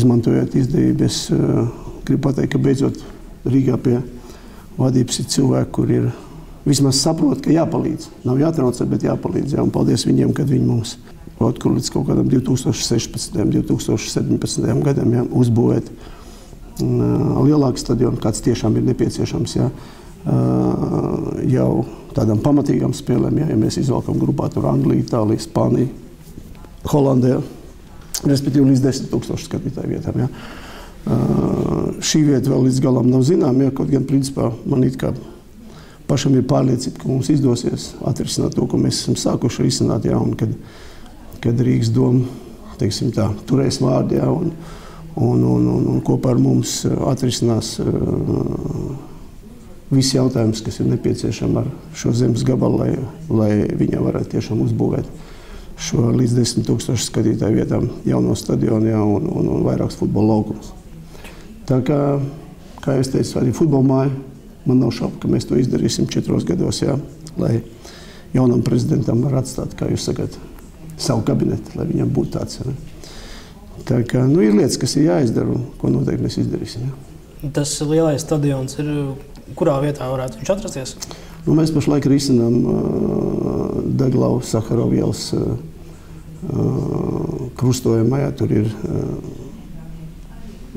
izmantojot izdevību, es gribu pateikt, ka beidzot Rīgā pie vadības ir cilvēki, kur ir vismaz saprot, ka jāpalīdz. Nav jātraucē, bet jāpalīdz. Jā, un paldies viņiem, kad viņi mums kaut kur līdz kaut kādam 2016. 2017. gadam uzbūvēt lielāku stadionu, kāds tiešām ir nepieciešams. Jā. Jau tādām pamatīgām spēlēm, ja mēs izvalkam grupā tur Angliju, Itāliju, Spāniju, Holandē, respektīvi līdz 10 000 skatītāju vietām. Ja. Šī vieta vēl līdz galam nav zinām, ja, kaut gan principā man it kā pašam ir pārliecība, ka mums izdosies atrisināt to, ko mēs esam sākuši risināt, ja, un kad Rīgas doma, teiksim tā, turēs vārdu, ja, un kopā ar mums atrisinās visi jautājums, kas ir nepieciešami ar šo zemes gabalu, lai viņa varētu tiešām uzbūvēt šo līdz 10 000 skatītāju vietām jauno stadionu, ja, un vairākus futbola laukumus. Tā kā es teicu, arī futbola māja, man nav šaubu, ka mēs to izdarīsim 4 gados, jā, lai jaunam prezidentam var atstāt, kā jūs sakat, savu kabinetu, lai viņam būtu tāds. Ja. Tā kā, ir lietas, kas ir jāizdara, un ko noteikti mēs izdarīsim. Ja. Tas lielais stadions ir, kurā vietā varētu viņš atrasties? Mēs pašlaik risinām Deglau Saharova ielas krustojumā, ja, tur ir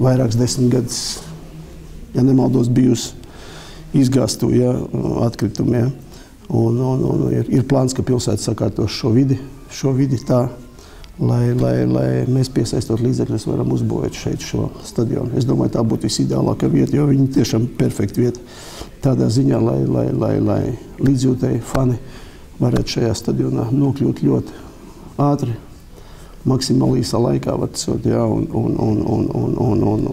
vairākas 10 gadus, ja nemaldos, bijusi izgāstu, ja, atkritumi. Ja. Un ir plāns, ka pilsēta sakārtos šo vidi tā, lai mēs piesaistot līdzekļus varam uzbūvēt šeit šo stadionu. Es domāju, tā būtu visideālākā vieta, jo viņa tiešām perfekta vieta tādā ziņā, lai līdzjūtēji fani varētu šajā stadionā nokļūt ļoti ātri, maksimāli īsā laikā, ja, un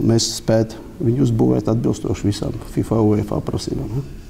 mēs spētu viņu uzbūvēt atbilstoši visām FIFA, UEFA prasībām. Ja.